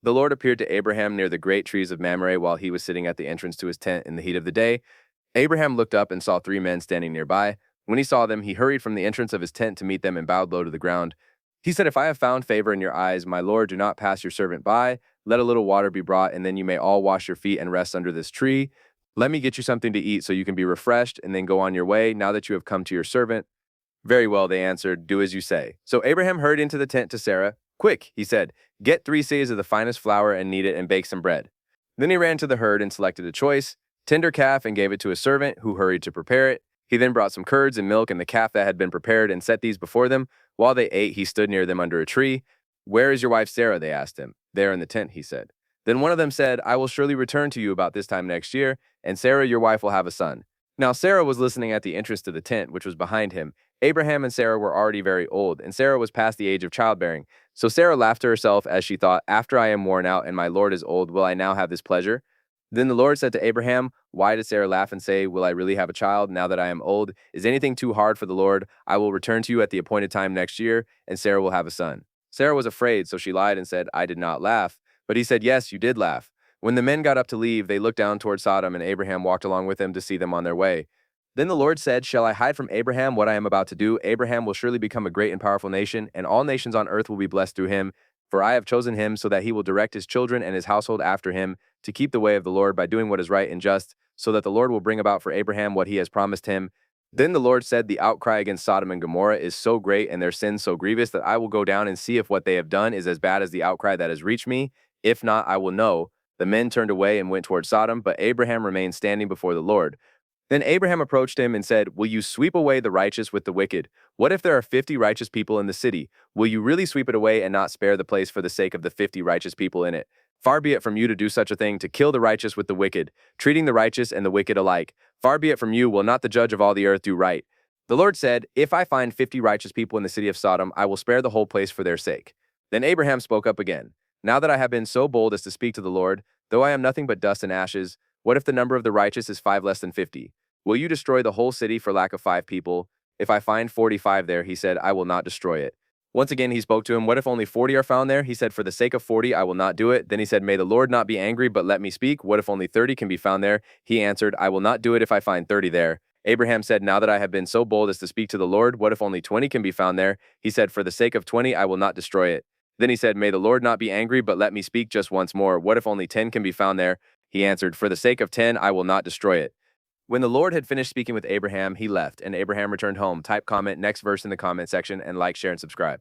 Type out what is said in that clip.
The Lord appeared to Abraham near the great trees of Mamre while he was sitting at the entrance to his tent in the heat of the day. Abraham looked up and saw 3 men standing nearby. When he saw them, he hurried from the entrance of his tent to meet them and bowed low to the ground. He said, "If I have found favor in your eyes, my Lord, do not pass your servant by. Let a little water be brought, and then you may all wash your feet and rest under this tree. Let me get you something to eat so you can be refreshed, and then go on your way, now that you have come to your servant." "Very well," they answered, "do as you say." So Abraham hurried into the tent to Sarah. "Quick," he said, "get 3 seahs of the finest flour and knead it and bake some bread." Then he ran to the herd and selected a choice, tender calf and gave it to a servant, who hurried to prepare it. He then brought some curds and milk and the calf that had been prepared and set these before them. While they ate, he stood near them under a tree. "Where is your wife Sarah?" they asked him. "There in the tent," he said. Then one of them said, "I will surely return to you about this time next year, and Sarah your wife will have a son." Now Sarah was listening at the entrance to the tent, which was behind him. Abraham and Sarah were already very old, and Sarah was past the age of childbearing. So Sarah laughed to herself as she thought, "After I am worn out and my Lord is old, will I now have this pleasure?" Then the Lord said to Abraham, "Why did Sarah laugh and say, 'Will I really have a child now that I am old?' Is anything too hard for the Lord? I will return to you at the appointed time next year, and Sarah will have a son." Sarah was afraid, so she lied and said, "I did not laugh." But he said, "Yes, you did laugh." When the men got up to leave, they looked down toward Sodom, and Abraham walked along with them to see them on their way. Then the Lord said, "Shall I hide from Abraham what I am about to do? Abraham will surely become a great and powerful nation, and all nations on earth will be blessed through him. For I have chosen him so that he will direct his children and his household after him to keep the way of the Lord by doing what is right and just, so that the Lord will bring about for Abraham what he has promised him." Then the Lord said, "The outcry against Sodom and Gomorrah is so great and their sin so grievous that I will go down and see if what they have done is as bad as the outcry that has reached me. If not, I will know." The men turned away and went toward Sodom, but Abraham remained standing before the Lord. Then Abraham approached him and said, "Will you sweep away the righteous with the wicked? What if there are 50 righteous people in the city? Will you really sweep it away and not spare the place for the sake of the 50 righteous people in it? Far be it from you to do such a thing, to kill the righteous with the wicked, treating the righteous and the wicked alike. Far be it from you, will not the judge of all the earth do right?" The Lord said, "If I find 50 righteous people in the city of Sodom, I will spare the whole place for their sake." Then Abraham spoke up again. "Now that I have been so bold as to speak to the Lord, though I am nothing but dust and ashes, what if the number of the righteous is 5 less than 50? Will you destroy the whole city for lack of 5 people? If I find 45 there," he said, "I will not destroy it." Once again he spoke to him, "What if only 40 are found there?" He said, "For the sake of 40 I will not do it." Then he said, "May the Lord not be angry, but let me speak. What if only 30 can be found there?" He answered, "I will not do it if I find 30 there." Abraham said, "Now that I have been so bold as to speak to the Lord, what if only 20 can be found there?" He said, "For the sake of 20 I will not destroy it." Then he said, "May the Lord not be angry, but let me speak just once more. What if only 10 can be found there?" He answered, "For the sake of 10 I will not destroy it." When the Lord had finished speaking with Abraham, he left, and Abraham returned home. Type comment next verse in the comment section, and like, share, and subscribe.